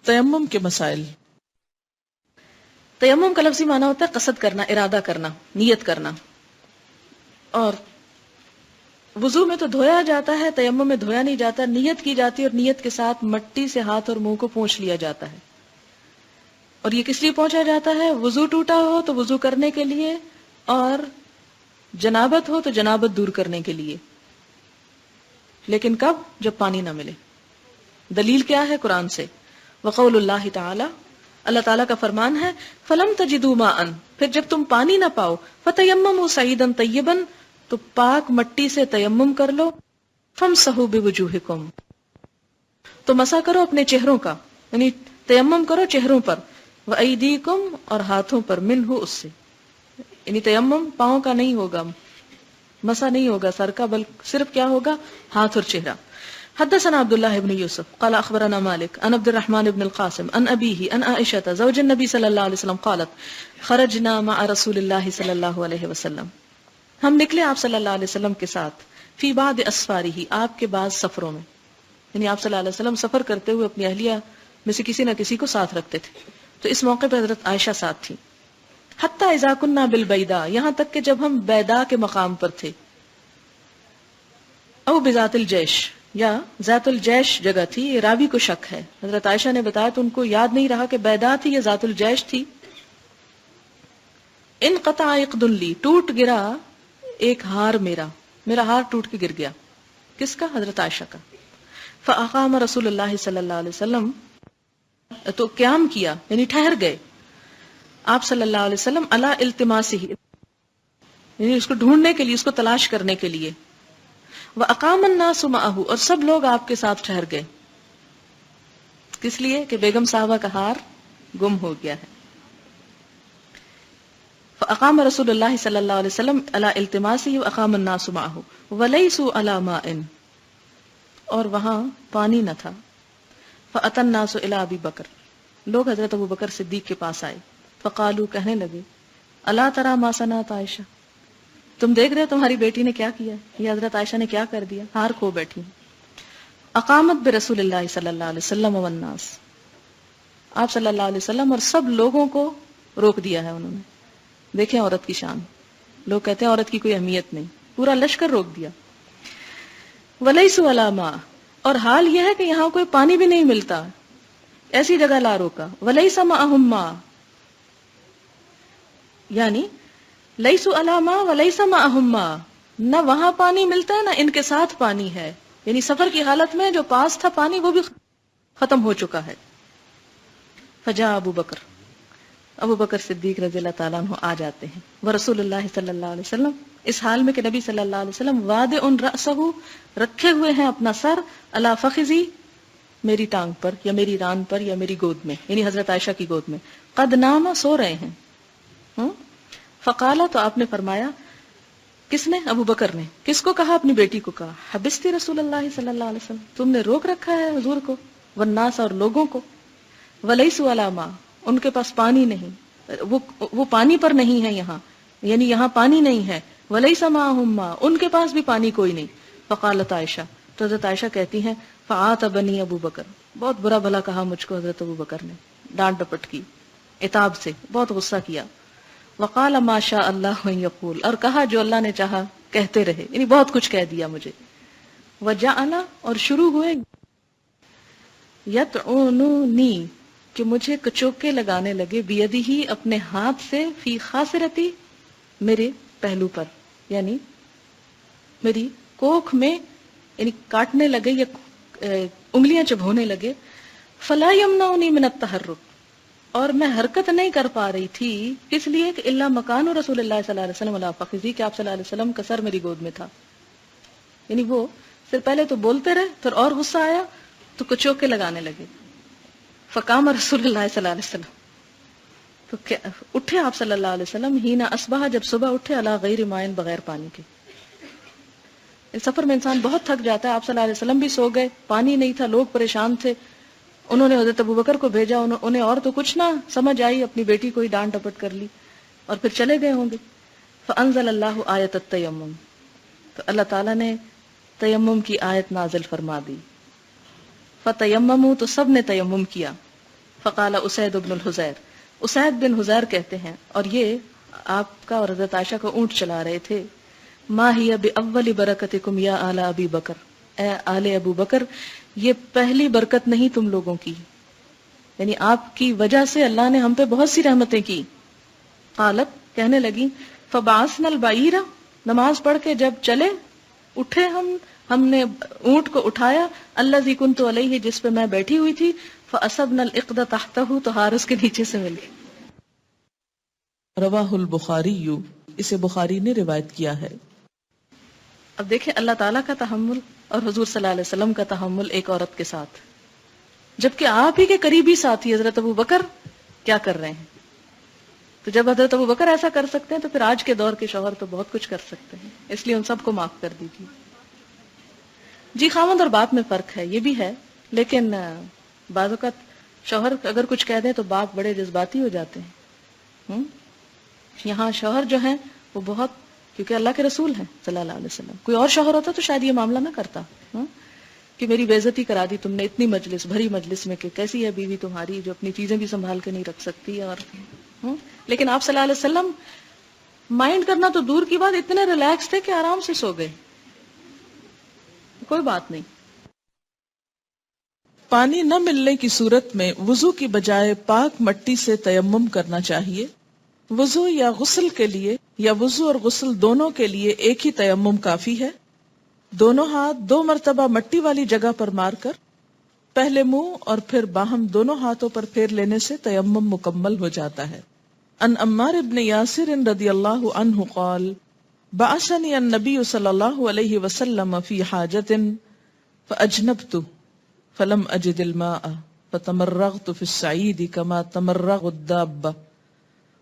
تیمم کے مسائل۔ تیمم کا لفظی معنی ہوتا ہے قصد کرنا، ارادہ کرنا، نیت کرنا. اور وضو میں تو دھویا جاتا ہے، تیمم میں دھویا نہیں جاتا، نیت کی جاتی ہے اور نیت کے ساتھ مٹی سے ہاتھ اور منہ کو پونچھ لیا جاتا ہے. اور یہ کس لیے پہنچا جاتا ہے؟ وضو ٹوٹا ہو تو وضو کرنے کے لیے، اور جنابت ہو تو جنابت دور کرنے کے لیے. لیکن کب؟ جب پانی نہ ملے. دلیل کیا ہے؟ قرآن سے. وقول اللہ تعالی، اللہ تعالیٰ کا فرمان ہے، فَلَمْ تَجِدُوا مَاءً، پھر جب تم پانی نہ پاؤ، فَتَيَمَّمُوا صَعِيدًا طَيِّبًا، تو پاک مٹی سے تیمم کر لو، فَامْسَحُوا بِوُجُوهِكُمْ، تو مسح کرو اپنے چہروں کا، یعنی تیمم کرو چہروں پر، وَأَيْدِيكُمْ، اور ہاتھوں پر، مِنْهُ، اس سے، یعنی تیمم پاؤں کا نہیں ہوگا، مسح نہیں ہوگا سر کا، بلکہ صرف کیا ہوگا؟ ہاتھ اور چہرہ. حدثنا عبد الله بن يوسف قال اخبرنا مالك عن عبد الرحمن بن القاسم عن ابيه عن عائشة زوج النبي صلى الله عليه وسلم قالت خرجنا مع رسول الله صلى الله عليه وسلم، ہم نکلے آپ صلی اللہ علیہ وسلم کے ساتھ، فی بعض اسفاره، آپ کے بعض سفروں میں، یعنی آپ صلی اللہ علیہ وسلم سفر کرتے ہوئے اپنی اہلیہ میں سے کسی نہ کسی کو ساتھ رکھتے تھے، تو اس موقع پہ حضرت عائشہ ساتھ تھی. حتی اذا كنا بالبیداء، یہاں تک کہ جب ہم بیدا کے مقام پر تھے، او بذات الجیش، یا ذات الجیش جگہ تھی، یہ راوی کو شک ہے. حضرت عائشہ نے بتایا تو ان کو یاد نہیں رہا کہ بیدا تھی یا ذات الجیش تھی. انقطع عقد لی، ٹوٹ گرا ایک ہار میرا ہار ٹوٹ کے گر گیا. کس کا؟ حضرت عائشہ کا. فاقام رسول اللہ صلی اللہ علیہ وسلم، تو قیام کیا یعنی ٹھہر گئے آپ صلی اللہ علیہ وسلم، علی التماسہ، یعنی اس کو ڈھونڈنے کے لیے، اس کو تلاش کرنے کے لیے. وَأَقَامَ النَّاسُ مَعَهُ، اور سب لوگ آپ کے ساتھ ٹھہر گئے. کس لیے؟ کہ بیگم صاحبہ کا ہار گم ہو گیا ہے. فَأَقَامَ رسول اللہ صلی اللہ علیہ وسلم علی التماسہ وَأَقَامَ النَّاسُ مَعَهُ وَلَيْسُوا عَلَى مَاءٍ، اور وہاں پانی نہ تھا. فَأَتَى النَّاسُ إِلَى أَبِي بَكْرٍ، لوگ حضرت ابو بکر صدیق کے پاس آئے. فَقَالُوا، کہنے لگے، أَلَا تَرَى مَا صَنَعَتْ عائشہ، تم دیکھ رہے تمہاری بیٹی نے کیا کیا، یہ حضرت عائشہ نے کیا کر دیا، ہار کھو بیٹھی. اقامت برسول اللہ صلی اللہ علیہ وسلم والناس، آپ صلی اللہ علیہ وسلم اور سب لوگوں کو روک دیا ہے انہوں نے. دیکھیں عورت کی شان، لوگ کہتے ہیں عورت کی کوئی اہمیت نہیں، پورا لشکر روک دیا. ولیسوا علی ماء، اور حال یہ ہے کہ یہاں کوئی پانی بھی نہیں ملتا، ایسی جگہ لا روکا. ولیس معہم ماء، یعنی لیسوا علی ماء ولیس معہم ماء، نہ وہاں پانی ملتا ہے نہ ان کے ساتھ پانی ہے، یعنی سفر کی حالت میں جو پاس تھا پانی وہ بھی ختم ہو چکا ہے. فجاء ابو بکر صدیق رضی اللہ تعالیٰ عنہ آ جاتے ہیں، ورسول اللہ صلی اللہ علیہ وسلم، اس حال میں کہ نبی صلی اللہ علیہ وسلم وادع رأسہ، رکھے ہوئے ہیں اپنا سر، علی فخذی، میری ٹانگ پر یا میری ران پر یا میری گود میں، یعنی حضرت عائشہ کی گود میں. قد نام، سو رہے ہیں. فقالا، تو آپ نے فرمایا، کس نے؟ ابو بکر نے. کس کو کہا؟ اپنی بیٹی کو کہا. حبستی رسول اللہ صلی اللہ علیہ وسلم، تم نے روک رکھا ہے حضور کو، والناس، اور لوگوں کو. ولیسوا علی ماء، ان کے پاس پانی نہیں، وہ پانی پر نہیں ہے یہاں، یعنی یہاں پانی نہیں ہے. ولیس معہم ماء، ان کے پاس بھی پانی کوئی نہیں. فقالت عائشہ، تو حضرت عائشہ کہتی ہیں، فعاتبنی ابو بکر، بہت برا بھلا کہا مجھ کو حضرت ابو بکر نے، ڈانٹ ڈپٹ کی، عتاب سے، بہت غصہ کیا. وقال ما شاء اللہ ان یقول، اور کہا جو اللہ نے چاہا کہتے رہے، یعنی بہت کچھ کہہ دیا مجھے. وجعل، اور شروع ہوئے، یطعنونی، کہ مجھے کچوکے لگانے لگے، بیدہی، اپنے ہاتھ سے، فی خاصرتی، میرے پہلو پر، یعنی میری کوکھ میں، یعنی کاٹنے لگے یا انگلیاں چبھونے لگے. فلا یمنعنی من التحرک، اور میں حرکت نہیں کر پا رہی تھی، اس لیے کہ الا مکان رسول اللہ صلی اللہ علیہ وسلم علی فخذی، کہ آپ صلی اللہ علیہ وسلم کا سر میری گود میں تھا. یعنی وہ صرف پہلے تو بولتے رہے، پھر اور غصہ آیا تو کچوکے لگانے لگے. فقام رسول اللہ صلی اللہ علیہ وسلم، تو اٹھے آپ صلی اللہ علیہ وسلم، ہینا اصبح، جب صبح اٹھے، علی غیر مائن، بغیر پانی کے. اس سفر میں انسان بہت تھک جاتا ہے. آپ صلی اللہ علیہ وسلم بھی سو گئے، پانی نہیں تھا، لوگ پریشان تھے. انہوں نے حضرت ابو بکر کو بھیجا، انہیں اور تو کچھ نہ سمجھ آئی، اپنی بیٹی کو ہی ڈانٹ ڈپٹ کر لی اور پھر چلے گئے ہوں گے. فانزل اللہ آیت التیمم، تو اللہ تعالیٰ نے تیمم کی آیت نازل فرما دی. فتیمموا، تو سب نے تیمم کیا. فقال اسید بن الحزیر، اسید بن حزیر کہتے ہیں، اور یہ آپ کا اور حضرت عائشہ کا اونٹ چلا رہے تھے، ما ہی باول برکتکم یا آل ابی بکر، اے آل ابو بکر یہ پہلی برکت نہیں تم لوگوں کی، یعنی آپ کی وجہ سے اللہ نے ہم پہ بہت سی رحمتیں کی. قالت کہنے لگی فبعثنا البعیر، نماز پڑھ کے جب چلے اٹھے ہم نے اونٹ کو اٹھایا، الذی کنت علیہ جس پہ میں بیٹھی ہوئی تھی، فاصبنا الاقد تحتہ تو ہار اس کے نیچے سے مل گئی. رواہ البخاری، اسے بخاری نے روایت کیا ہے. اب دیکھیں اللہ تعالیٰ کا تحمل اور حضور صلی اللہ علیہ وسلم کا تحمل ایک عورت کے ساتھ، جبکہ آپ ہی کے قریبی ساتھی حضرت ابو بکر کیا کر رہے ہیں. تو جب حضرت ابو بکر ایسا کر سکتے ہیں تو پھر آج کے دور کے شوہر تو بہت کچھ کر سکتے ہیں، اس لیے ان سب کو معاف کر دیجیے. جی خاوند اور باپ میں فرق ہے، یہ بھی ہے، لیکن بعض اوقات شوہر اگر کچھ کہہ دیں تو باپ بڑے جذباتی ہو جاتے ہیں. یہاں شوہر جو ہیں وہ بہت، کیونکہ اللہ کے رسول ہیں صلی اللہ علیہ وسلم، کوئی اور شوہر ہوتا تو شاید یہ معاملہ نہ کرتا کہ میری بے عزتی کرا دی تم نے اتنی مجلس، بھری مجلس میں، کہ کیسی ہے بیوی تمہاری جو اپنی چیزیں بھی سنبھال کے نہیں رکھ سکتی. اور لیکن آپ صلی اللہ علیہ وسلم مائنڈ کرنا تو دور کی بات، اتنے ریلیکس تھے کہ آرام سے سو گئے، کوئی بات نہیں. پانی نہ ملنے کی صورت میں وضو کی بجائے پاک مٹی سے تیمم کرنا چاہیے. وضو یا غسل کے لیے یا وضو اور غسل دونوں کے لیے ایک ہی تیمم کافی ہے. دونوں ہاتھ 2 مرتبہ مٹی والی جگہ پر مار کر پہلے منہ اور پھر باہم دونوں ہاتھوں پر پھیر لینے سے تیمم مکمل ہو جاتا ہے. ان عمار ابن یاسر رضی اللہ عنہ قال بعثنی النبی صلی اللہ علیہ وسلم فی حاجت فاجنبت فلم اجد الماء فتمرغت في الصعيد كما تمرغ الدابة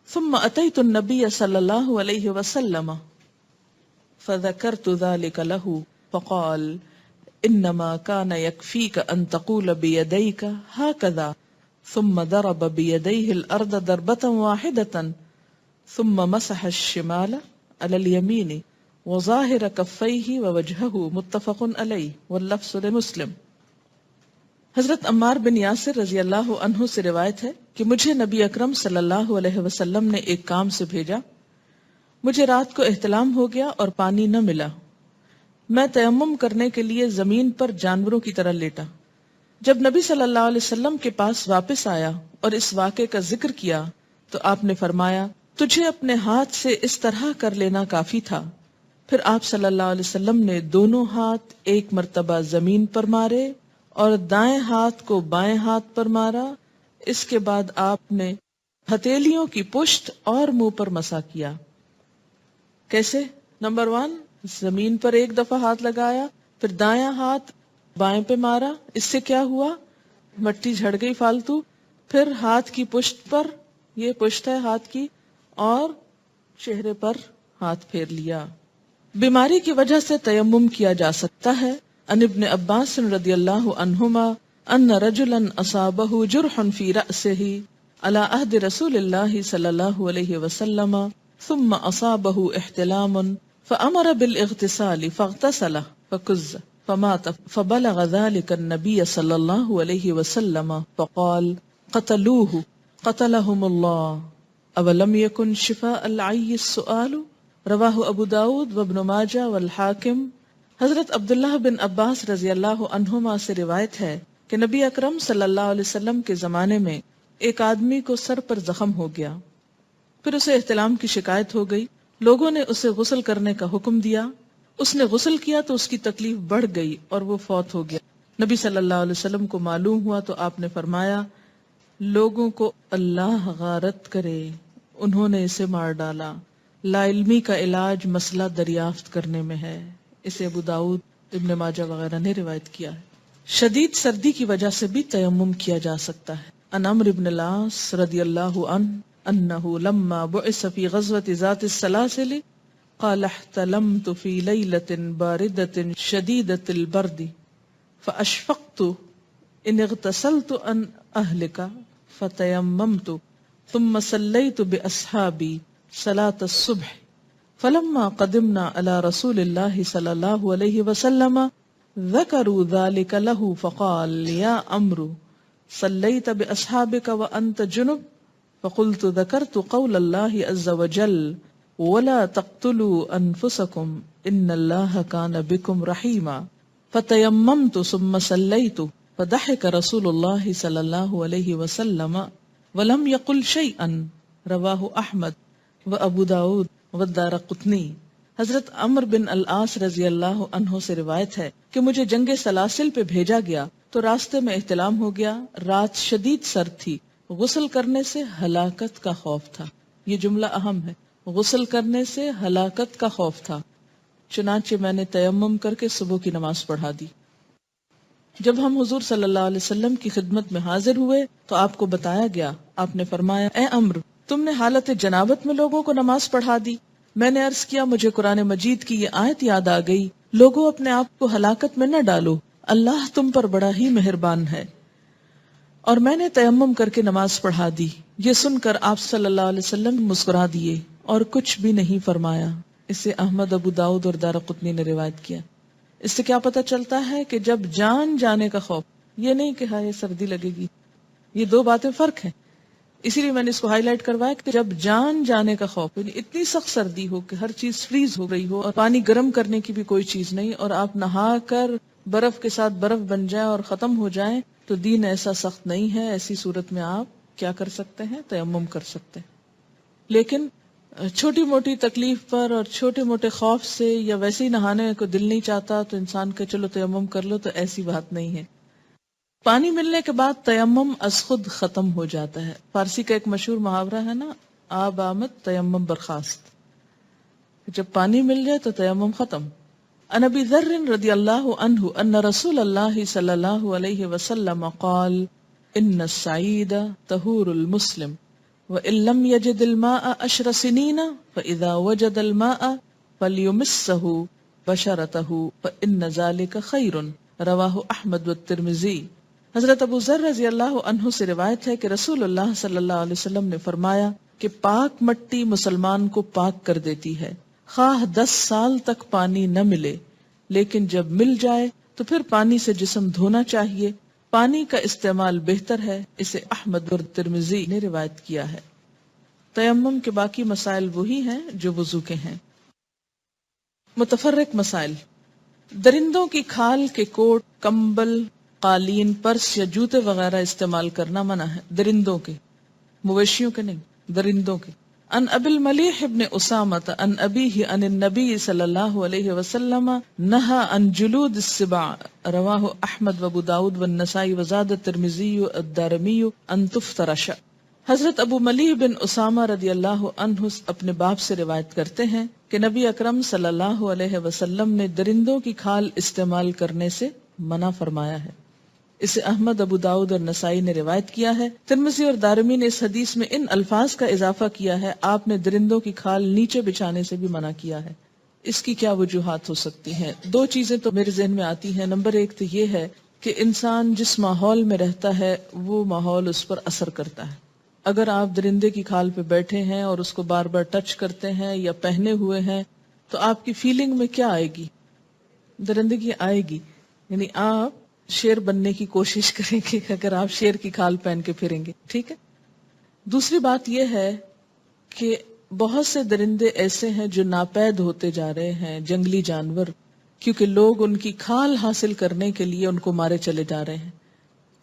ثم اتيت النبي صلى الله عليه وسلم فذكرت ذلك له فقال انما كان يكفيك ان تقول بيديك هكذا ثم ضرب بيديه الارض ضربة واحدة ثم مسح الشمال على اليمين وظاهر كفيه ووجهه متفق عليه واللفظ لمسلم. حضرت عمار بن یاسر رضی اللہ عنہ سے روایت ہے کہ مجھے نبی اکرم صلی اللہ علیہ وسلم نے ایک کام سے بھیجا. مجھے رات کو احتلام ہو گیا اور پانی نہ ملا. میں تیمم کرنے کے لیے زمین پر جانوروں کی طرح لیٹا. جب نبی صلی اللہ علیہ وسلم کے پاس واپس آیا اور اس واقعے کا ذکر کیا تو آپ نے فرمایا تجھے اپنے ہاتھ سے اس طرح کر لینا کافی تھا. پھر آپ صلی اللہ علیہ وسلم نے دونوں ہاتھ ایک مرتبہ زمین پر مارے اور دائیں ہاتھ کو بائیں ہاتھ پر مارا. اس کے بعد آپ نے ہتھیلیوں کی پشت اور منہ پر مسح کیا. کیسے؟ نمبر 1 زمین پر ایک دفعہ ہاتھ لگایا، پھر دایاں ہاتھ بائیں پہ مارا. اس سے کیا ہوا؟ مٹی جھڑ گئی فالتو. پھر ہاتھ کی پشت پر، یہ پشت ہے ہاتھ کی، اور چہرے پر ہاتھ پھیر لیا. بیماری کی وجہ سے تیمم کیا جا سکتا ہے. ان ابن عباس رضی اللہ عنہما ان رجلا اصابه جرح في رأسه على عهد رسول الله صلی اللہ علیہ وسلم ثم اصابه احتلام فامر بالاغتسال فاغتسل فكز فمات فبلغ ذلك النبي صلی اللہ علیہ وسلم فقال قتلوه قتلهم الله اولم يكن شفاء العي السؤال. رواہ ابو داود وابن ماجہ والحاکم. حضرت عبداللہ بن عباس رضی اللہ عنہما سے روایت ہے کہ نبی اکرم صلی اللہ علیہ وسلم کے زمانے میں ایک آدمی کو سر پر زخم ہو گیا. پھر اسے احتلام کی شکایت ہو گئی. لوگوں نے اسے غسل کرنے کا حکم دیا. اس نے غسل کیا تو اس کی تکلیف بڑھ گئی اور وہ فوت ہو گیا. نبی صلی اللہ علیہ وسلم کو معلوم ہوا تو آپ نے فرمایا لوگوں کو اللہ غارت کرے، انہوں نے اسے مار ڈالا. لا علمی کا علاج مسئلہ دریافت کرنے میں ہے. اسے ابو داؤد، ابن ماجہ وغیرہ نے روایت کیا ہے. شدید سردی کی وجہ سے بھی تیمم کیا جا سکتا ہے. ان عمرو بن العاص رضی اللہ عنہ انه لما بعث في غزوة ذات السلاسل قال احتلمت في ليلة باردة شديدة البرد فأشفقت إن اغتسلت أن أهلك فتيممت ثم صليت بأصحابي صلاة الصبح فلما قدمنا على رسول الله صلى الله عليه وسلم ذكروا ذلك له فقال يا عمرو صلیت باصحابک وانت جنب فقلت ذکرت قول اللہ عز وجل ولا تقتلوا انفسکم ان اللہ کان بکم رحیما فتیممت ثم صلیت فضحک رسول اللہ صلی اللہ علیہ وسلم ولم یقل شیئا رواہ احمد و ابو داود و الدارقطنی۔ حضرت عمرو بن العاص رضی اللہ عنہ سے روایت ہے کہ مجھے جنگ سلاسل پہ بھیجا گیا تو راستے میں احتلام ہو گیا، رات شدید سرد تھی، غسل کرنے سے ہلاکت کا خوف تھا۔ یہ جملہ اہم ہے، غسل کرنے سے ہلاکت کا خوف تھا، چنانچہ میں نے تیمم کر کے صبح کی نماز پڑھا دی۔ جب ہم حضور صلی اللہ علیہ وسلم کی خدمت میں حاضر ہوئے تو آپ کو بتایا گیا، آپ نے فرمایا اے عمرو، تم نے حالت جنابت میں لوگوں کو نماز پڑھا دی۔ میں نے عرض کیا مجھے قرآن مجید کی یہ آیت یاد آ گئی، لوگوں اپنے آپ کو ہلاکت میں نہ ڈالو، اللہ تم پر بڑا ہی مہربان ہے، اور میں نے تیمم کر کے نماز پڑھا دی۔ یہ سن کر آپ صلی اللہ علیہ وسلم مسکرا دیے اور کچھ بھی نہیں فرمایا۔ اسے احمد، ابو داؤد اور دارقطنی نے روایت کیا۔ اس سے کیا پتہ چلتا ہے کہ جب جان جانے کا خوف، یہ نہیں کہ ہاں یہ سردی لگے گی، یہ دو باتیں فرق ہیں، اسی لیے میں نے اس کو ہائی لائٹ کروایا کہ جب جان جانے کا خوف، یعنی اتنی سخت سردی ہو کہ ہر چیز فریز ہو رہی ہو اور پانی گرم کرنے کی بھی کوئی چیز نہیں، اور آپ نہا کر برف کے ساتھ برف بن جائیں اور ختم ہو جائیں، تو دین ایسا سخت نہیں ہے۔ ایسی صورت میں آپ کیا کر سکتے ہیں؟ تیمم کر سکتے ہیں۔ لیکن چھوٹی موٹی تکلیف پر اور چھوٹے موٹے خوف سے یا ویسے ہی نہانے کو دل نہیں چاہتا تو انسان کہ چلو تیمم کر لو، تو ایسی بات نہیں ہے۔ پانی ملنے کے بعد تیمم از خود ختم ہو جاتا ہے۔ فارسی کا ایک مشہور محاورہ ہے نا، آب آمد تیمم برخاست، جب پانی مل جائے تو تیمم ختم۔ عن ابی ذر رضی اللہ عنہ ان رسول اللہ صلی اللہ علیہ وسلم قال ان السعید طہور المسلم وان لم یجد الماء 10 سنین فاذا وجد الماء فلیمسه بشرته فان ذلك خیر، رواہ احمد والترمذی۔ حضرت ابو ذر رضی اللہ عنہ سے روایت ہے کہ رسول اللہ صلی اللہ علیہ وسلم نے فرمایا کہ پاک مٹی مسلمان کو پاک کر دیتی ہے، خواہ 10 سال تک پانی نہ ملے، لیکن جب مل جائے تو پھر پانی سے جسم دھونا چاہیے، پانی کا استعمال بہتر ہے۔ اسے احمد اور ترمذی نے روایت کیا ہے۔ تیمم کے باقی مسائل وہی ہیں جو وضو کے ہیں۔ متفرق مسائل۔ درندوں کی کھال کے کوٹ، کمبل، قالین، پرس یا جوتے وغیرہ استعمال کرنا منع ہے، درندوں کے، مویشیوں کے نہیں، درندوں کے۔ ان ابی الملیح ابن اسامۃ ان ابیہ ان النبی صلی اللہ علیہ وسلم نہى عن جلود السباع، رواہ احمد وابو داود والنسائی وزاد الترمذی الدارمی ان تفترش۔ حضرت ابو ملیح بن اسامہ رضی اللہ عنہ اپنے باپ سے روایت کرتے ہیں کہ نبی اکرم صلی اللہ علیہ وسلم نے درندوں کی کھال استعمال کرنے سے منع فرمایا ہے۔ اسے احمد، ابو داؤد اور نسائی نے روایت کیا ہے۔ ترمذی اور دارمی نے اس حدیث میں ان الفاظ کا اضافہ کیا ہے، آپ نے درندوں کی کھال نیچے بچھانے سے بھی منع کیا ہے۔ اس کی کیا وجوہات ہو سکتی ہیں؟ 2 چیزیں تو میرے ذہن میں آتی ہیں۔ نمبر 1 تو یہ ہے کہ انسان جس ماحول میں رہتا ہے وہ ماحول اس پر اثر کرتا ہے۔ اگر آپ درندے کی کھال پہ بیٹھے ہیں اور اس کو بار بار ٹچ کرتے ہیں یا پہنے ہوئے ہیں تو آپ کی فیلنگ میں کیا آئے گی؟ درندگی آئے گی، یعنی آپ شیر بننے کی کوشش کریں گے اگر آپ شیر کی کھال پہن کے پھریں گے، ٹھیک ہے۔ دوسری بات یہ ہے کہ بہت سے درندے ایسے ہیں جو ناپید ہوتے جا رہے ہیں، جنگلی جانور، کیونکہ لوگ ان کی کھال حاصل کرنے کے لیے ان کو مارے چلے جا رہے ہیں،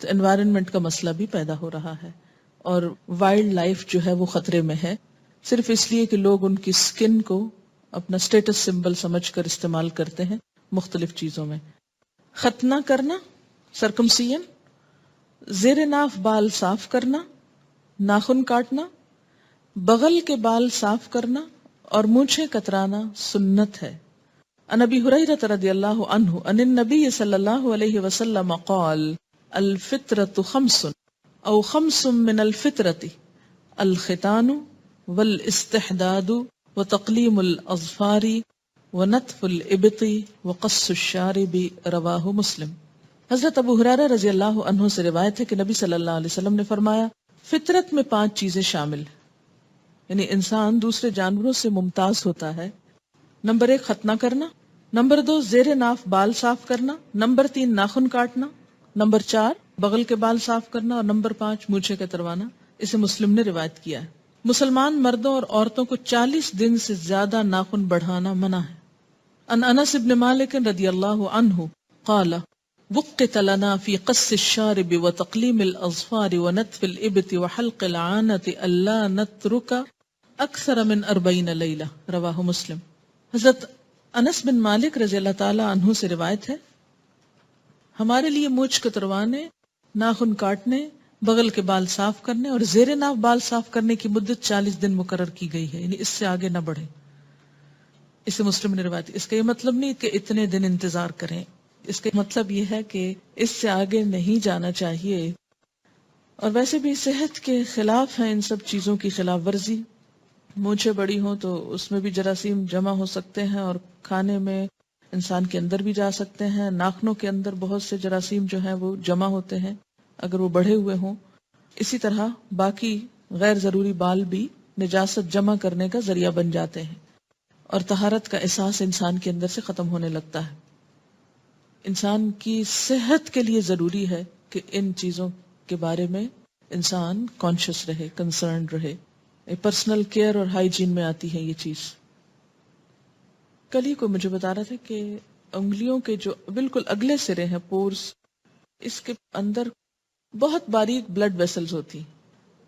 تو انوائرنمنٹ کا مسئلہ بھی پیدا ہو رہا ہے، اور وائلڈ لائف جو ہے وہ خطرے میں ہے، صرف اس لیے کہ لوگ ان کی سکن کو اپنا سٹیٹس سمبل سمجھ کر استعمال کرتے ہیں مختلف چیزوں میں۔ ختنہ کرنا، سرکمسیئن، زیر ناف بال صاف کرنا، ناخن کاٹنا، بغل کے بال صاف کرنا اور مونچھیں کترانا سنت ہے۔ عن ابی ہریرہ رضی اللہ عنہ ان النبی صلی اللہ علیہ وسلم قال الفطرۃ 5 او 5 من الفطرۃ الختان والاستحداد وتقلیم الاظفار ونتف الابط وقص الشارب، رواہ مسلم۔ حضرت ابو ہریرہ رضی اللہ عنہ سے روایت ہے کہ نبی صلی اللہ علیہ وسلم نے فرمایا فطرت میں 5 چیزیں شامل ہیں، یعنی انسان دوسرے جانوروں سے ممتاز ہوتا ہے۔ نمبر 1 ختنہ کرنا، نمبر 2 زیر ناف بال صاف کرنا، نمبر 3 ناخن کاٹنا، نمبر 4 بغل کے بال صاف کرنا، اور نمبر 5 مونچھیں کتروانا. اسے مسلم نے روایت کیا ہے. مسلمان مردوں اور عورتوں کو 40 دن سے زیادہ ناخن بڑھانا منع ہے. ان انس بن مالک رضی اللہ عنہ قال وقت لنا في قص الشارب وتقليم الأظفار ونتف الإبط وحلق العانة ألا نترك أكثر من 40 ليلة. رواہ مسلم. حضرت انس بن مالک رضی اللہ تعالی عنہ سے روایت ہے، ہمارے لیے مونچھ کتروانے، ناخن کاٹنے، بغل کے بال صاف کرنے اور زیر ناف بال صاف کرنے کی مدت 40 دن مقرر کی گئی ہے، یعنی اس سے آگے نہ بڑھے. اسے مسلم نے روایت. اس کا یہ مطلب نہیں کہ اتنے دن انتظار کریں، اس کا مطلب یہ ہے کہ اس سے آگے نہیں جانا چاہیے. اور ویسے بھی صحت کے خلاف ہیں ان سب چیزوں کی خلاف ورزی. مونچھیں بڑی ہوں تو اس میں بھی جراثیم جمع ہو سکتے ہیں اور کھانے میں انسان کے اندر بھی جا سکتے ہیں. ناخنوں کے اندر بہت سے جراثیم جو ہیں وہ جمع ہوتے ہیں اگر وہ بڑھے ہوئے ہوں. اسی طرح باقی غیر ضروری بال بھی نجاست جمع کرنے کا ذریعہ بن جاتے ہیں اور طہارت کا احساس انسان کے اندر سے ختم ہونے لگتا ہے. انسان کی صحت کے لیے ضروری ہے کہ ان چیزوں کے بارے میں انسان کانشیس رہے، کنسرنڈ رہے. پرسنل کیئر اور ہائیجین میں آتی ہے یہ چیز. کل ہی کو مجھے بتا رہا تھا کہ انگلیوں کے جو بالکل اگلے سرے ہیں پورس، اس کے اندر بہت باریک بلڈ ویسلز ہوتی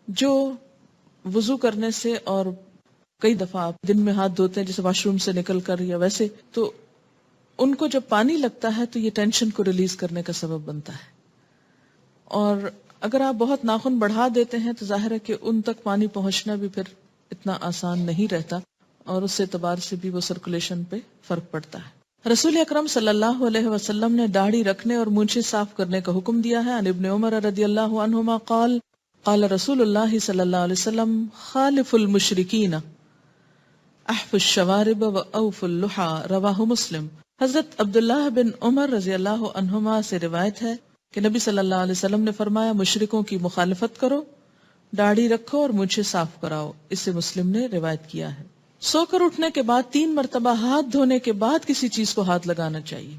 جو وضو کرنے سے اور کئی دفعہ آپ دن میں ہاتھ دھوتے ہیں جیسے واش روم سے نکل کر یا ویسے، تو ان کو جب پانی لگتا ہے تو یہ ٹینشن کو ریلیز کرنے کا سبب بنتا ہے. اور اگر آپ بہت ناخن بڑھا دیتے ہیں تو ظاہر ہے کہ ان تک پانی پہنچنا بھی پھر اتنا آسان نہیں رہتا اور اس اعتبار سے بھی وہ سرکولیشن پہ فرق پڑتا ہے. رسول اکرم صلی اللہ علیہ وسلم نے داڑھی رکھنے اور مونچھیں صاف کرنے کا حکم دیا ہے. عن ابن عمر رضی اللہ عنہما قال قال رسول اللہ صلی اللہ علیہ وسلم خالف المشرکین احف الشوارب و اوف اللحى. رواہ مسلم. حضرت عبداللہ بن عمر رضی اللہ عنہما سے روایت ہے کہ نبی صلی اللہ علیہ وسلم نے فرمایا مشرکوں کی مخالفت کرو، داڑھی رکھو اور مونچھیں صاف کراؤ. اسے مسلم نے روایت کیا ہے. سو کر اٹھنے کے بعد 3 مرتبہ ہاتھ دھونے کے بعد کسی چیز کو ہاتھ لگانا چاہیے.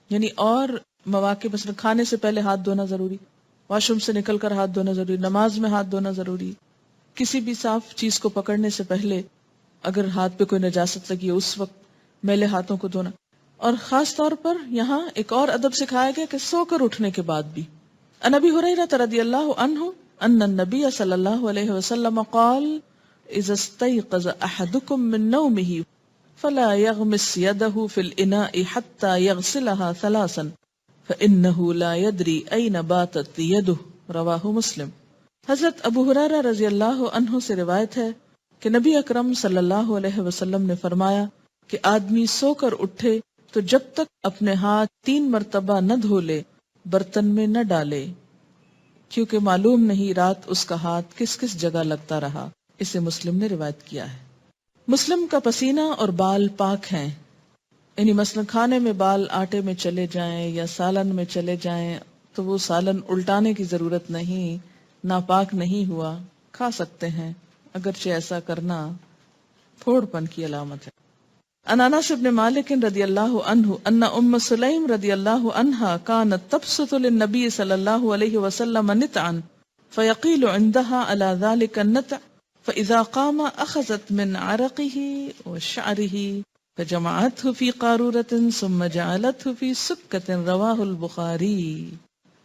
یعنی اور مواقع مثلا کھانے سے پہلے ہاتھ دھونا ضروری، واش روم سے نکل کر ہاتھ دھونا ضروری، نماز میں ہاتھ دھونا ضروری، کسی بھی صاف چیز کو پکڑنے سے پہلے اگر ہاتھ پہ کوئی نجاست لگی ہے اس وقت میلے ہاتھوں کو دھونا. اور خاص طور پر یہاں ایک اور ادب سکھایا گیا کہ سو کر اٹھنے کے بعد بھی. عن ابی ہریرہ رضی اللہ عنہ ان النبی صلی اللہ علیہ وسلم قال اذا استيقظ احدكم من نومه فلا يغمس يده في الاناء حتى يغسلها 3 فانه لا يدري اين باتت يده. رواہ مسلم. حضرت ابو ہریرہ رضی اللہ عنہ سے روایت ہے کہ نبی اکرم صلی اللہ علیہ وسلم نے فرمایا کہ آدمی سو کر اٹھے تو جب تک اپنے ہاتھ 3 مرتبہ نہ دھو لے برتن میں نہ ڈالے، کیونکہ معلوم نہیں رات اس کا ہاتھ کس کس جگہ لگتا رہا. اسے مسلم نے روایت کیا ہے. مسلم کا پسینہ اور بال پاک ہیں، یعنی مثلا کھانے میں بال آٹے میں چلے جائیں یا سالن میں چلے جائیں تو وہ سالن الٹانے کی ضرورت نہیں، ناپاک نہیں ہوا، کھا سکتے ہیں، اگرچہ ایسا کرنا پھوڑ پن کی علامت ہے. عن انس بن مالک رضی اللہ عنہ ان ام سلیم رضی اللہ عنہا كانت تبسط للنبی صلی اللہ علیہ وسلم نتعا فيقيل عندها على ذلك النتع فإذا قام أخذت من عرقه وشعره فجمعته في قارورة ثم جعلته في سكة. رواه البخاری.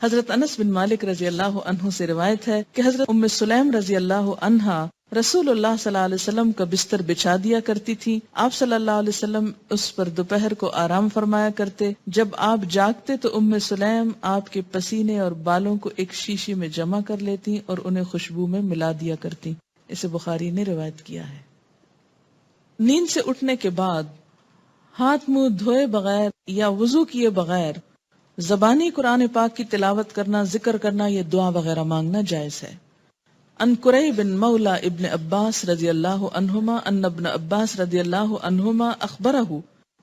حضرت انس بن مالک رضی اللہ عنہ سے روایت ہے کہ حضرت ام سلیم رضی اللہ عنہا رسول اللہ صلی اللہ علیہ وسلم کا بستر بچھا دیا کرتی تھی. آپ صلی اللہ علیہ وسلم اس پر دوپہر کو آرام فرمایا کرتے. جب آپ جاگتے تو ام سلیم آپ کے پسینے اور بالوں کو ایک شیشی میں جمع کر لیتی اور انہیں خوشبو میں ملا دیا کرتی. اسے بخاری نے روایت کیا ہے. نیند سے اٹھنے کے بعد ہاتھ منہ دھوئے بغیر یا وضو کیے بغیر زبانی قرآن پاک کی تلاوت کرنا، ذکر کرنا یا دعا وغیرہ مانگنا جائز ہے. ان قریب بن مولا ابن عباس رضی اللہ عنہما ان ابن عباس رضی اللہ عنہما اخبرہ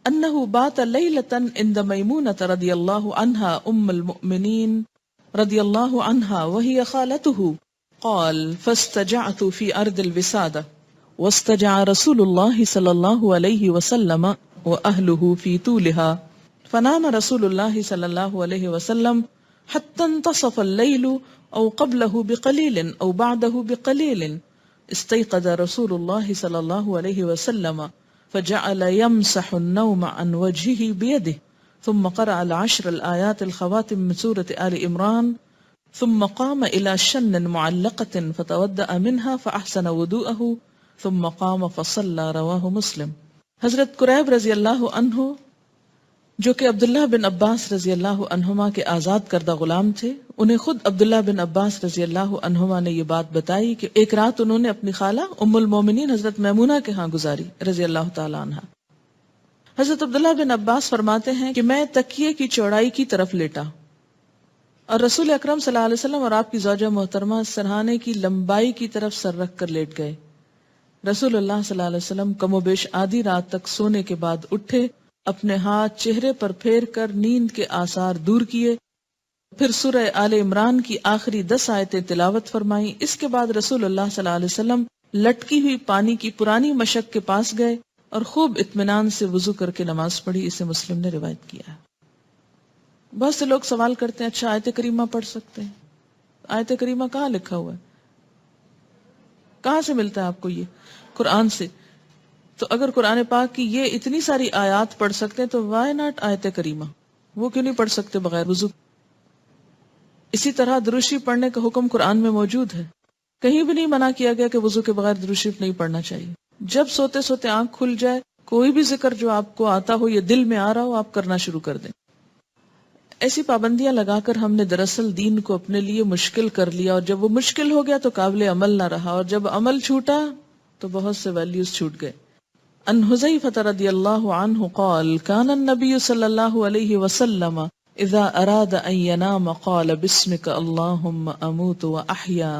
انہ بات لیلتا عند میمونۃ رضی اللہ عنہا ام المؤمنین رضی اللہ عنہا وہی خالتہ قال فاستجعت في ارض الوسادہ واستجع رسول اللہ صلی اللہ علیہ وسلم واہلہ في طولها فنام رسول اللہ صلی اللہ علیہ وسلم حتى انتصف الليل أو قبله بقليل أو بعده بقليل استيقظ رسول الله صلى الله عليه وسلم فجعل يمسح النوم عن وجهه بيده ثم قرأ العشر الآيات الخواتم من سورة آل عمران ثم قام إلى شن معلقة فتودأ منها فأحسن وضوءه ثم قام فصلى رواه مسلم. حضرت قریب رضی اللہ عنہ جو کہ عبداللہ بن عباس رضی اللہ عنہما کے آزاد کردہ غلام تھے، انہیں خود عبداللہ بن عباس رضی اللہ عنہما نے یہ بات بتائی کہ ایک رات انہوں نے اپنی خالہ ام المومنین حضرت میمونہ کے ہاں گزاری رضی اللہ تعالی عنہا. حضرت عبداللہ بن عباس فرماتے ہیں کہ میں تکیے کی چوڑائی کی طرف لیٹا اور رسول اکرم صلی اللہ علیہ وسلم اور آپ کی زوجہ محترمہ سرہانے کی لمبائی کی طرف سر رکھ کر لیٹ گئے. رسول اللہ صلی اللہ علیہ وسلم کم و بیش آدھی رات تک سونے کے بعد اٹھے، اپنے ہاتھ چہرے پر پھیر کر نیند کے آثار دور کیے، پھر سورہ آل عمران کی آخری 10 آیتیں تلاوت فرمائیں. اس کے بعد رسول اللہ صلی اللہ علیہ وسلم لٹکی ہوئی پانی کی پرانی مشک کے پاس گئے اور خوب اطمینان سے وضو کر کے نماز پڑھی. اسے مسلم نے روایت کیا ہے. بہت سے لوگ سوال کرتے ہیں اچھا آیت کریمہ پڑھ سکتے ہیں؟ آیت کریمہ کہاں لکھا ہوا ہے؟ کہاں سے ملتا ہے آپ کو؟ یہ قرآن سے. تو اگر قرآن پاک کی یہ اتنی ساری آیات پڑھ سکتے ہیں تو وائی ناٹ آیت کریمہ؟ وہ کیوں نہیں پڑھ سکتے بغیر وضو؟ اسی طرح درود شریف پڑھنے کا حکم قرآن میں موجود ہے. کہیں بھی نہیں منع کیا گیا کہ وضو کے بغیر درود شریف نہیں پڑھنا چاہیے. جب سوتے سوتے آنکھ کھل جائے کوئی بھی ذکر جو آپ کو آتا ہو یا دل میں آ رہا ہو آپ کرنا شروع کر دیں. ایسی پابندیاں لگا کر ہم نے دراصل دین کو اپنے لیے مشکل کر لیا، اور جب وہ مشکل ہو گیا تو قابل عمل نہ رہا، اور جب عمل چھوٹا تو بہت سے ویلیوز چھوٹ گئے. ان حذیفہ رضی اللہ عنہ قال کان النبی صلی اللہ علیہ وسلم اذا اراد ان ینام قال بسمک اللہم اموت واحیا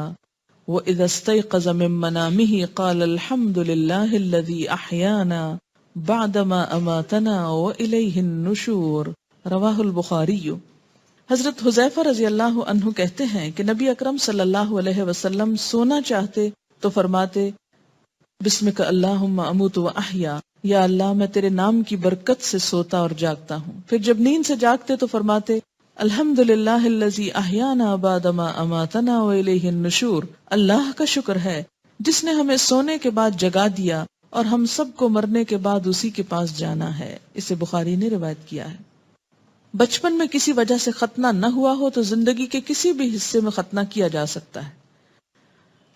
واذا استيقظ من منامه قال الحمد للہ الذی احیانا بعدما اماتنا والیہ النشور. رواہ البخاری. حضرت حذیفہ رضی اللہ عنہ کہتے ہیں کہ نبی اکرم صلی اللہ علیہ وسلم سونا چاہتے تو فرماتے بسمک اللہم اموت و احیا، یا اللہ میں تیرے نام کی برکت سے سوتا اور جاگتا ہوں. پھر جب نیند سے جاگتے تو فرماتے الحمدللہ الذی احیانا بعد ما اماتنا والیہ النشور. اللہ کا شکر ہے جس نے ہمیں سونے کے بعد جگا دیا اور ہم سب کو مرنے کے بعد اسی کے پاس جانا ہے. اسے بخاری نے روایت کیا ہے. بچپن میں کسی وجہ سے ختنہ نہ ہوا ہو تو زندگی کے کسی بھی حصے میں ختنہ کیا جا سکتا ہے.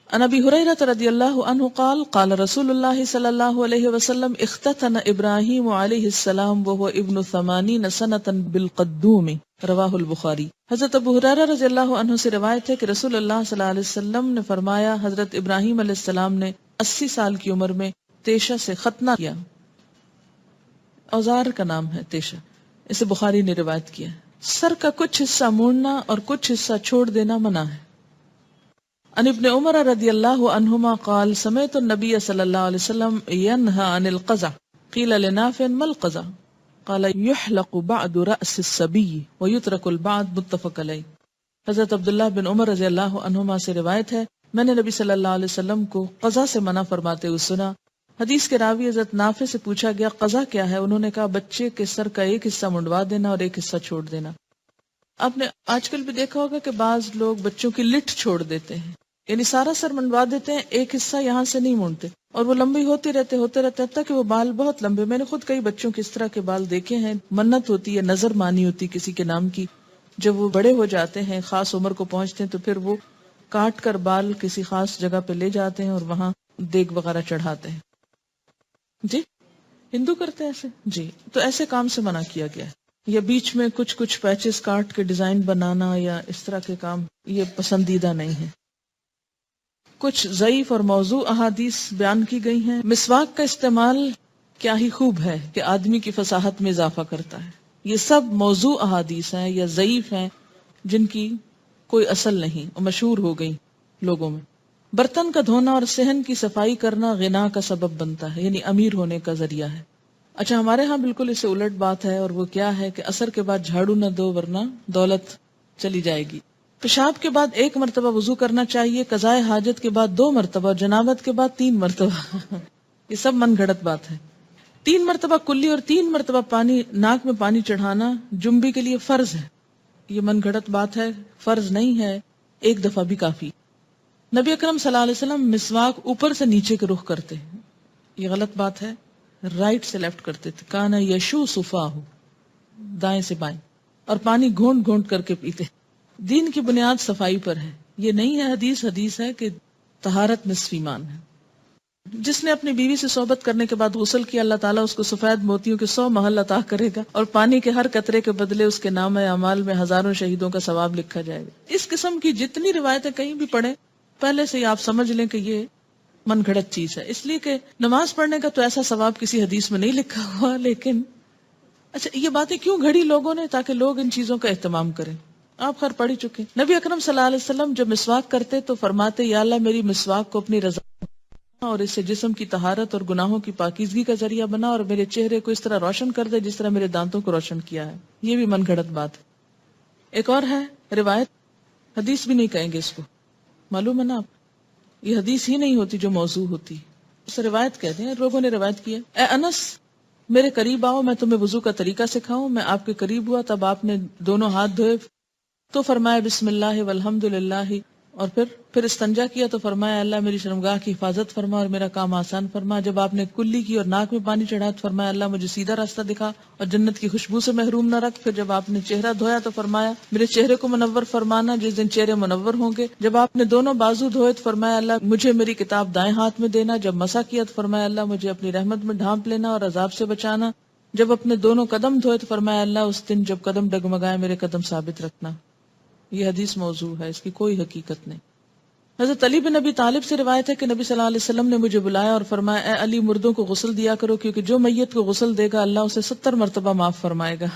عن ابی ہریرہ رضی اللہ عنہ قال قال رسول اللہ صلی اللہ علیہ وسلم اختتن ابراہیم علیہ السلام وهو ابن 80 سنة بالقدوم. رواہ البخاری. حضرت ابو ہریرہ رضی اللہ عنہ سے روایت ہے کہ رسول اللہ صلی اللہ علیہ وسلم نے فرمایا حضرت ابراہیم علیہ السلام نے 80 سال کی عمر میں تیشہ سے ختنہ کیا. اوزار کا نام ہے تیشہ. اسے بخاری نے روایت کیا. سر کا کچھ حصہ موڑنا اور کچھ حصہ چھوڑ دینا منع ہے. عن ابن عمر رضی اللہ عنہما قال سمعت النبی صلی اللہ علیہ وسلم ينهى عن القزع قیل لنافع ما القزع قال يحلق بعد رأس الصبي ويترك البعض. متفق علیہ. حضرت عبداللہ بن عمر رضی اللہ عنہما سے روایت ہے میں نے نبی صلی اللہ علیہ وسلم کو قزع سے منع فرماتے ہوئے سنا. حدیث کے راوی حضرت نافع سے پوچھا گیا قزع کیا ہے؟ انہوں نے کہا بچے کے سر کا ایک حصہ منڈوا دینا اور ایک حصہ چھوڑ دینا. آپ نے آج کل بھی دیکھا ہوگا کہ بعض لوگ بچوں کی لٹ چھوڑ دیتے ہیں، یعنی سارا سر منڈوا دیتے ہیں، ایک حصہ یہاں سے نہیں مونڈتے، اور وہ لمبی ہوتے رہتے حتیٰ کہ وہ بال بہت لمبے. میں نے خود کئی بچوں کے اس طرح کے بال دیکھے ہیں. منت ہوتی ہے، نظر مانی ہوتی کسی کے نام کی. جب وہ بڑے ہو جاتے ہیں، خاص عمر کو پہنچتے ہیں، تو پھر وہ کاٹ کر بال کسی خاص جگہ پہ لے جاتے ہیں اور وہاں دیگ وغیرہ چڑھاتے ہیں. جی ہندو کرتے ہیں ایسے. جی تو ایسے کام سے منع کیا گیا ہے. یا بیچ میں کچھ پیچز کاٹ کے ڈیزائن بنانا یا اس طرح کے کام یہ پسندیدہ نہیں ہے. کچھ ضعیف اور موضوع احادیث بیان کی گئی ہیں. مسواک کا استعمال کیا ہی خوب ہے کہ آدمی کی فصاحت میں اضافہ کرتا ہے. یہ سب موضوع احادیث ہیں یا ضعیف ہیں جن کی کوئی اصل نہیں اور مشہور ہو گئی لوگوں میں. برتن کا دھونا اور صحن کی صفائی کرنا غنا کا سبب بنتا ہے، یعنی امیر ہونے کا ذریعہ ہے. اچھا ہمارے ہاں بالکل اسے الٹ بات ہے، اور وہ کیا ہے کہ عصر کے بعد جھاڑو نہ دو ورنہ دولت چلی جائے گی. پیشاب کے بعد 1 مرتبہ وضو کرنا چاہیے، قضائے حاجت کے بعد 2 مرتبہ اور جنابت کے بعد 3 مرتبہ. یہ سب من گھڑت بات ہے. 3 مرتبہ کلی اور 3 مرتبہ ناک میں پانی چڑھانا جنبی کے لیے فرض ہے. یہ من گھڑت بات ہے، فرض نہیں ہے، ایک دفعہ بھی کافی۔ نبی اکرم صلی اللہ علیہ وسلم مسواک اوپر سے نیچے کے رخ کرتے ہیں، یہ غلط بات ہے، رائٹ سے لیفٹ کرتے تھے۔ کانا یشو صفاہ، دائیں سے بائیں، اور پانی گھونٹ گھونٹ کر کے پیتے۔ دین کی بنیاد صفائی پر ہے، یہ نہیں ہے حدیث ہے کہ طہارت نصف ایمان ہے۔ جس نے اپنی بیوی سے صحبت کرنے کے بعد غسل کیا، اللہ تعالیٰ اس کو سفید موتیوں کے 100 محل عطا کرے گا، اور پانی کے ہر قطرے کے بدلے اس کے نام اعمال میں ہزاروں شہیدوں کا ثواب لکھا جائے گا۔ اس قسم کی جتنی روایتیں کہیں بھی پڑھیں، پہلے سے ہی آپ سمجھ لیں کہ یہ من گھڑت چیز ہے، اس لیے کہ نماز پڑھنے کا تو ایسا ثواب کسی حدیث میں نہیں لکھا ہوا، لیکن اچھا یہ باتیں کیوں گھڑی لوگوں نے؟ تاکہ لوگ ان چیزوں کا اہتمام کریں۔ آپ خیر پڑھ ہی چکے۔ نبی اکرم صلی اللہ علیہ وسلم جب مسواک کرتے تو فرماتے، یا اللہ میری مسواک کو اپنی رضا اور اس سے جسم کی طہارت اور گناہوں کی پاکیزگی کا ذریعہ بنا، اور میرے چہرے کو اس طرح روشن کر دے جس طرح میرے دانتوں کو روشن کیا ہے۔ یہ بھی من گھڑت بات ہے۔ ایک اور ہے روایت، حدیث بھی نہیں کہیں گے اس کو، معلوم ہے نا آپ، یہ حدیث ہی نہیں ہوتی جو موضوع ہوتی، اسے روایت کہتے ہیں۔ لوگوں نے روایت کی ہے، اے انس میرے قریب آؤ، میں تمہیں وضو کا طریقہ سکھاؤں۔ میں آپ کے قریب ہوا، تب آپ نے دونوں ہاتھ دھوئے تو فرمایا بسم اللہ والحمد للہ، اور پھر استنجا کیا تو فرمایا اللہ میری شرمگاہ کی حفاظت فرما اور میرا کام آسان فرما۔ جب آپ نے کلی کی اور ناک میں پانی چڑھا تو فرمایا اللہ مجھے سیدھا راستہ دکھا اور جنت کی خوشبو سے محروم نہ رکھ۔ پھر جب آپ نے چہرہ دھویا تو فرمایا میرے چہرے کو منور فرمانا جس دن چہرے منور ہوں گے۔ جب آپ نے دونوں بازو دھوئے تو فرمایا اللہ مجھے میری کتاب دائیں ہاتھ میں دینا۔ جب مسح کیا تو فرمایا اللہ مجھے اپنی رحمت میں ڈھانپ لینا اور عذاب سے بچانا۔ جب اپنے دونوں قدم دھوئے تو فرمایا اللہ اس دن جب قدم ڈگمگائے میرے قدم ثابت رکھنا۔ یہ حدیث موضوع ہے، اس کی کوئی حقیقت نہیں۔ حضرت علی بن ابی طالب سے روایت ہے کہ نبی صلی اللہ علیہ وسلم نے مجھے بلایا اور فرمایا اے علی مردوں کو غسل دیا کرو، کیونکہ جو میت کو غسل دے گا اللہ اسے 70 مرتبہ معاف فرمائے گا۔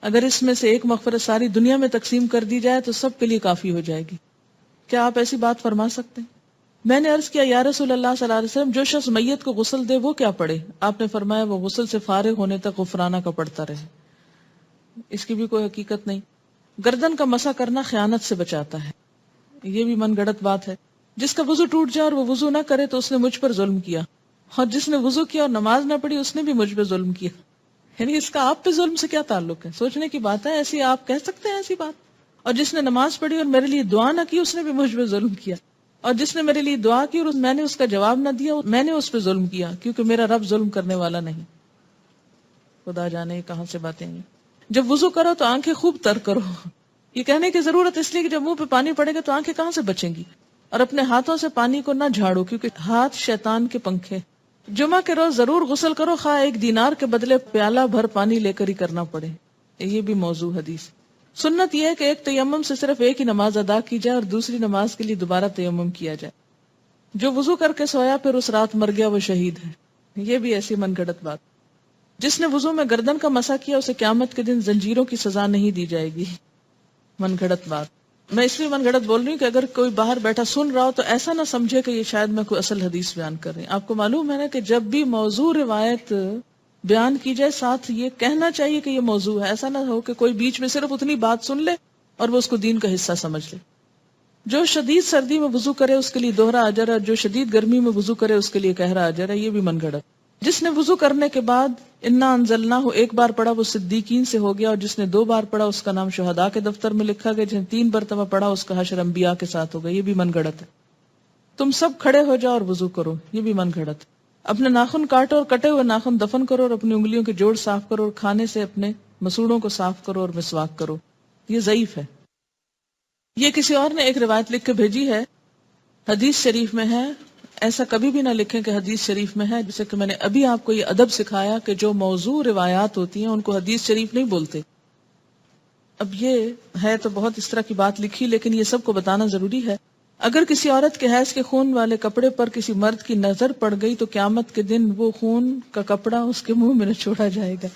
اگر اس میں سے ایک مغفرت ساری دنیا میں تقسیم کر دی جائے تو سب کے لیے کافی ہو جائے گی۔ کیا آپ ایسی بات فرما سکتے ہیں؟ میں نے عرض کیا یا رسول اللہ صلی اللہ علیہ وسلم جو شخص میت کو غسل دے وہ کیا پڑھے؟ آپ نے فرمایا وہ غسل سے فارغ ہونے تک غفرانہ کا پڑھتا رہے۔ اس کی بھی کوئی حقیقت نہیں۔ گردن کا مسح کرنا خیانت سے بچاتا ہے، یہ بھی من گڑت بات ہے۔ جس کا وضو ٹوٹ جائے اور وہ وضو نہ کرے تو اس نے مجھ پر ظلم کیا، اور جس نے وضو کیا اور نماز نہ پڑھی اس نے بھی مجھ پہ ظلم کیا۔ یعنی اس کا آپ پہ ظلم سے کیا تعلق ہے؟ سوچنے کی بات ہے، ایسی آپ کہہ سکتے ہیں ایسی بات؟ اور جس نے نماز پڑھی اور میرے لیے دعا نہ کی اس نے بھی مجھ پہ ظلم کیا، اور جس نے میرے لیے دعا کی اور میں نے اس کا جواب نہ دیا میں نے اس پہ ظلم کیا، کیونکہ میرا رب ظلم کرنے والا نہیں۔ خدا جانے کہاں سے باتیں ہیں۔ جب وضو کرو تو آنکھیں خوب تر کرو، یہ کہنے کی ضرورت اس لیے کہ جب منہ پہ پانی پڑے گا تو آنکھیں کہاں سے بچیں گی، اور اپنے ہاتھوں سے پانی کو نہ جھاڑو کیونکہ ہاتھ شیطان کے پنکھے۔ جمعہ کے روز ضرور غسل کرو، خواہ 1 دینار کے بدلے پیالہ بھر پانی لے کر ہی کرنا پڑے، یہ بھی موضوع حدیث۔ سنت یہ ہے کہ ایک تیمم سے صرف ایک ہی نماز ادا کی جائے اور دوسری نماز کے لیے دوبارہ تیمم کیا جائے۔ جو وضو کر کے سویا پھر اس رات مر گیا وہ شہید ہے، یہ بھی ایسی من گھڑت بات۔ جس نے وضو میں گردن کا مسح کیا اسے قیامت کے دن زنجیروں کی سزا نہیں دی جائے گی، من گھڑت بات۔ میں اس لیے من گھڑت بول رہی ہوں کہ اگر کوئی باہر بیٹھا سن رہا ہو تو ایسا نہ سمجھے کہ یہ شاید میں کوئی اصل حدیث بیان کر رہی ہوں۔ آپ کو معلوم ہے نا کہ جب بھی موضوع روایت بیان کی جائے ساتھ یہ کہنا چاہیے کہ یہ موضوع ہے، ایسا نہ ہو کہ کوئی بیچ میں صرف اتنی بات سن لے اور وہ اس کو دین کا حصہ سمجھ لے۔ جو شدید سردی میں وضو کرے اس کے لیے دوہرا اجر ہے، جو شدید گرمی میں وضو کرے اس کے لیے گہرا اجر ہے، یہ بھی من گھڑت۔ جس نے وضو کرنے کے بعد انا انزلناہ ایک بار پڑھا وہ صدیقین سے ہو گیا، اور جس نے 2 بار پڑھا اس کا نام شہداء کے دفتر میں لکھا گیا، جس نے 3 مرتبہ پڑھا اس کا حشر انبیاء کے ساتھ ہوگا، یہ بھی من گھڑت ہے۔ تم سب کھڑے ہو جاؤ اور وضو کرو، یہ بھی من گھڑت۔ اپنے ناخن کاٹو اور کٹے ہوئے ناخن دفن کرو اور اپنی انگلیوں کے جوڑ صاف کرو اور کھانے سے اپنے مسوڑوں کو صاف کرو اور مسواک کرو، یہ ضعیف ہے۔ یہ کسی اور نے ایک روایت لکھ کے بھیجی ہے، حدیث شریف میں ہے، ایسا کبھی بھی نہ لکھیں کہ حدیث شریف میں ہے، جیسے کہ میں نے ابھی آپ کو یہ ادب سکھایا کہ جو موضوع روایات ہوتی ہیں ان کو حدیث شریف نہیں بولتے۔ اب یہ ہے تو بہت اس طرح کی بات لکھی، لیکن یہ سب کو بتانا ضروری ہے۔ اگر کسی عورت کے حیض کے خون والے کپڑے پر کسی مرد کی نظر پڑ گئی تو قیامت کے دن وہ خون کا کپڑا اس کے منہ میں نہ چھوڑا جائے گا۔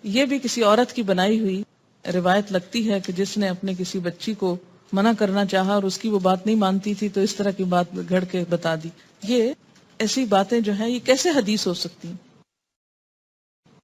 یہ بھی کسی عورت کی بنائی ہوئی روایت لگتی ہے کہ جس نے اپنے کسی بچی کو منع کرنا چاہا اور اس کی وہ بات نہیں مانتی تھی تو اس طرح کی بات گھڑ کے بتا دی۔ یہ ایسی باتیں جو ہیں یہ کیسے حدیث ہو سکتی ہیں؟